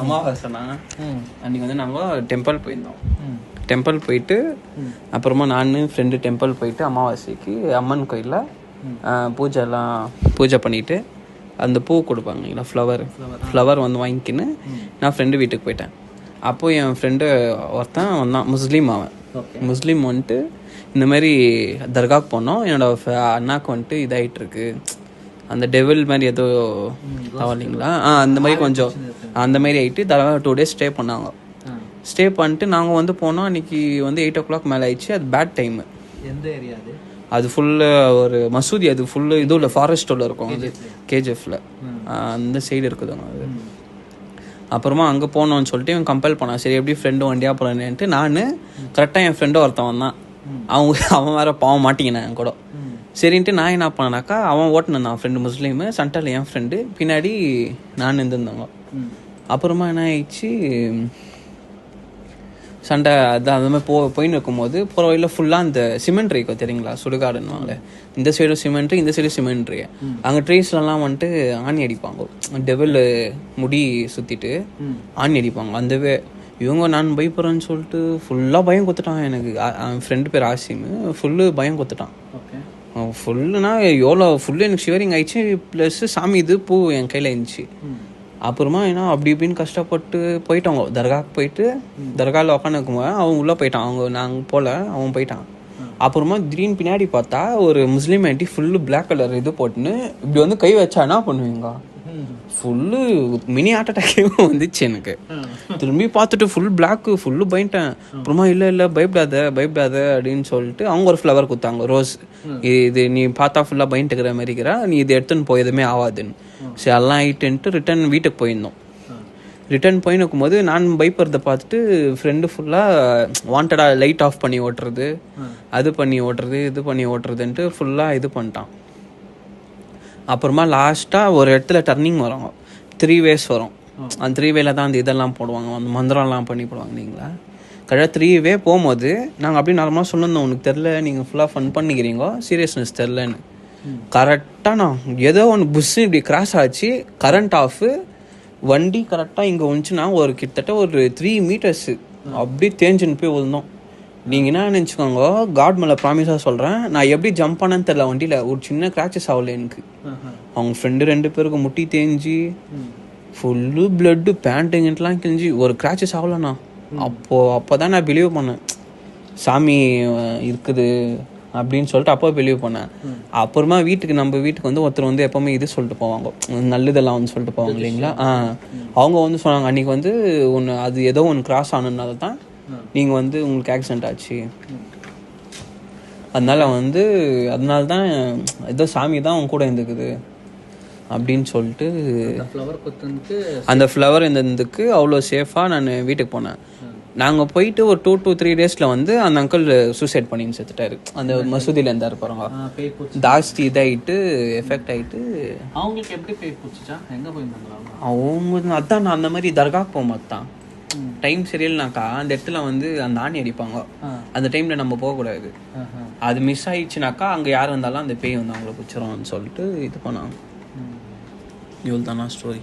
அமாவாசைனா அன்றைக்கி வந்து நாங்கள் டெம்பிள் போயிருந்தோம். டெம்பிள் போயிட்டு அப்புறமா நான் ஃப்ரெண்டு டெம்பிள் போயிட்டு அமாவாசைக்கு அம்மன் கோயிலில் பூஜை பண்ணிவிட்டு அந்த பூ கொடுப்பாங்களா ஃப்ளவர் வந்து வாங்கிக்கின்னு நான் ஃப்ரெண்டு வீட்டுக்கு போயிட்டேன். அப்போது என் ஃப்ரெண்டு ஒருத்தன் வந்தான், முஸ்லீம் வந்துட்டு இந்தமாரி தர்காவுக்கு போனோம். என்னோடய அண்ணாவுக்கு வந்துட்டு இதாகிட்டுருக்கு, அந்த டெவில் மாதிரி ஏதோ இல்லைங்களா அந்த மாதிரி கொஞ்சம் அந்த மாதிரி ஆகிட்டு தர்கா 2 days ஸ்டே பண்ணாங்க. ஸ்டே பண்ணிட்டு நாங்கள் வந்து போனோம். அன்றைக்கி வந்து 8 o'clock மேலே ஆயிடுச்சு. அது பேட் டைமு. எந்த ஏரியா அது ஃபுல்லு ஒரு மசூதி, அது ஃபுல்லு இதுவும் ஃபாரஸ்ட்டில் இருக்கும். அது கேஜிஎஃப்ல அந்த சைடு இருக்குதுங்க அது. அப்புறமா அங்கே போனோன்னு சொல்லிட்டு இவன் கம்பல் பண்ணான். சரி எப்படி ஃப்ரெண்டு வண்டியாக போகிறேன்ட்டு நான் கரெக்டாக என் ஃப்ரெண்டும் ஒருத்தன் வந்தான். அவன் வேறு பாவம் மாட்டிக்கினேன் என் கூட. சரின்ட்டு நான் என்ன பண்ணேனாக்கா, அவன் ஓட்டினந்தான் ஃப்ரெண்டு முஸ்லீமு, சென்டரில் என் ஃப்ரெண்டு, பின்னாடி நான் இருந்திருந்தாங்க. அப்புறமா என்ன ஆயிடுச்சு, சண்டை அது மாதிரி போயின்னு இருக்கும்போது போகிற வழியில் ஃபுல்லாக அந்த சிமெண்ட்ரி இருக்கும் தெரியுங்களா, சுடுகாடுன்னுவாங்க. இந்த சைடும் சிமெண்ட்ரி, இந்த சைடும் சிமெண்ட்ரி. அங்கே ட்ரீஸ்லாம் வந்துட்டு ஆணி அடிப்பாங்க, டெவில் முடி சுற்றிட்டு ஆணி அடிப்பாங்க. அந்தவே இவங்க நான் பயப்படுறேன்னு சொல்லிட்டு ஃபுல்லாக பயம் கொடுத்துட்டான் எனக்கு. என் ஃப்ரெண்டு பேர் ஆசிமு, ஃபுல்லு பயம் கொடுத்துட்டான். ஃபுல்லுனா எவ்வளோ ஃபுல்லு எனக்கு ஷிவரிங் ஆயிடுச்சு. ப்ளஸ் சாமி இது பூ என் கையில் இருந்துச்சு. அப்புறமா ஏன்னா அப்படி இப்படின்னு கஷ்டப்பட்டு போயிட்டோங்க. தர்காவுக்கு போயிட்டு தர்காவில் உட்காந்துக்கும்போது அவன் உள்ளே போயிட்டான். நாங்கள் போகல, அவன் போயிட்டான். அப்புறமா திடீர்னு பின்னாடி பார்த்தா ஒரு முஸ்லீம் ஆண்டி ஃபுல்லு பிளாக் கலர் இது போட்டுன்னு இப்படி வந்து கை வச்சா என்ன பண்ணுவீங்க, ஃபுல்லு மினி ஹார்ட் அட்டாக்கே வந்துச்சு எனக்கு. திரும்பி பார்த்துட்டு ஃபுல் பிளாக்கு, ஃபுல்லு பயன்ட்டேன். அப்புறமா இல்லை பயப்படாத அப்படின்னு சொல்லிட்டு அவங்க ஒரு ஃப்ளவர் கொடுத்தாங்க, ரோஸ். இது நீ பார்த்தா ஃபுல்லாக பயன்ட்டுக்கிற மாதிரிக்கிறா, நீ இது எடுத்துன்னு போய் எதுவுமே ஆகாதுன்னு. சரி எல்லாம் ஆகிட்டுன்ட்டு ரிட்டன் வீட்டுக்கு போயிருந்தோம். ரிட்டன் போயின்னு போது நான் பயப்படுறத பார்த்துட்டு ஃப்ரெண்டு ஃபுல்லாக வாண்டடாக லைட் ஆஃப் பண்ணி ஓட்டுறது, அது பண்ணி ஓட்டுறது, இது பண்ணி ஓட்டுறதுன்ட்டு ஃபுல்லாக இது பண்ணிட்டான். அப்புறமா லாஸ்ட்டாக ஒரு இடத்துல டர்னிங் வரும், 3 ways வரும். அந்த 3 wayல தான் அந்த இதெல்லாம் போடுவாங்க, அந்த மந்திரம்லாம் பண்ணி போடுவாங்க இல்லைங்களா. கரெக்டாக 3 way போகும்போது நாங்கள் அப்படியே நார்மலாக சொல்லியிருந்தோம், உனக்கு தெரில, நீங்கள் ஃபுல்லாக ஃபன் பண்ணிக்கிறீங்க, சீரியஸ்னஸ் தெரிலன்னு. கரெக்டாக நான் ஏதோ ஒன்று புஷ்ஷு இப்படி கிராஸ் ஆச்சு, கரண்ட் ஆஃபு, வண்டி கரெக்டாக இங்கே வந்துச்சுன்னா ஒரு கிட்டத்தட்ட ஒரு 3 meters அப்படியே தேஞ்சுன்னு போய் விழுந்தோம். நீங்கள் என்ன நினச்சிக்கோங்க, காட் மேலே ப்ராமிஸாக சொல்கிறேன், நான் எப்படி ஜம்ப் பண்ணேன்னு தெரில, வண்டியில் ஒரு சின்ன கிராச்சஸ் ஆகல எனக்கு. அவங்க ஃப்ரெண்டு 2 பேருக்கு முட்டி தேஞ்சி ஃபுல்லு பிளட்டு, பேண்ட்டுங்கெல்லாம் கிழிஞ்சி ஒரு கிராச்சஸ் ஆகலண்ணா. அப்போ தான் நான் பிலீவ் பண்ணேன் சாமி இருக்குது அப்படின்னு சொல்லிட்டு அப்போ பிலீவ் பண்ணேன். அப்புறமா நம்ம வீட்டுக்கு வந்து ஒருத்தர் வந்து எப்போவுமே இது சொல்லிட்டு போவாங்க, நல்லதெல்லாம் வந்து சொல்லிட்டு போவாங்க இல்லைங்களா. அவங்க வந்து சொன்னாங்க, அன்றைக்கி வந்து ஒன்று அது ஏதோ ஒன்று கிராஸ் ஆனதுனால தான் நீங்கள் வந்து உங்களுக்கு ஆக்சிடென்ட் ஆச்சு, அதனால தான் ஏதோ சாமி தான் அவங்க கூட இருந்துக்குது அப்படின்னு சொல்லிட்டு அந்த ஃப்ளவர் இருந்ததுக்கு அவ்வளோ சேஃபாக நான் வீட்டுக்கு போனேன். நாங்கள் போயிட்டு ஒரு 2 to 3 days வந்து அந்த அங்கிள் சூசைட் பண்ணின்னு செத்துட்டாரு. அந்த மசூதியில் இருந்தார் பாருங்க, ஜாஸ்தி இதாகிட்டு எஃபெக்ட் ஆகிட்டு. அவங்களுக்கு எப்படி பேய் பிடிச்சிச்சா, எங்கே போயிருந்தாங்களா அவங்க? அதான் நான் அந்த மாதிரி தர்காவுக்கு போகும்போது தான் டைம் சரியில்லைனாக்கா அந்த இடத்துல வந்து அந்த ஆணி அடிப்பாங்க, அந்த டைமில் நம்ம போகக்கூடாது. அது மிஸ் ஆயிடுச்சுனாக்கா அங்கே யார் இருந்தாலும் அந்த பேய் வந்து அவங்கள பிடிச்சிரும்னு சொல்லிட்டு இது பண்ணாங்க. இவ்வளோ தானா ஸ்டோரி.